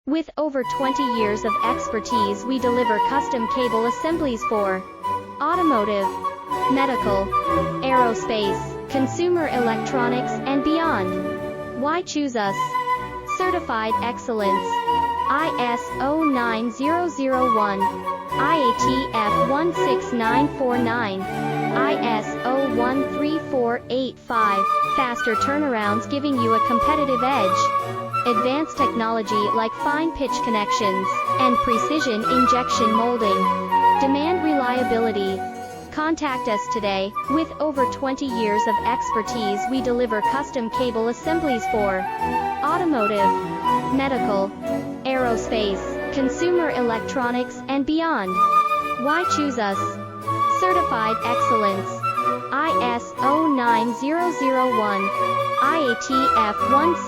With over 20 years of expertise, we deliver custom cable assemblies for automotive, medical, aerospace, consumer electronics, and beyond. Why choose us? Certified excellence. ISO 9001, IATF 16949, ISO 13485. Faster turnarounds giving you a competitive edge. Advanced technology like fine pitch connections and precision injection molding. Demand reliability. Contact us today. With over 20 years of expertise, we deliver custom cable assemblies for automotive, medical, aerospace, consumer electronics, and beyond. Why choose us? Certified excellence. ISO 9001, IATF 16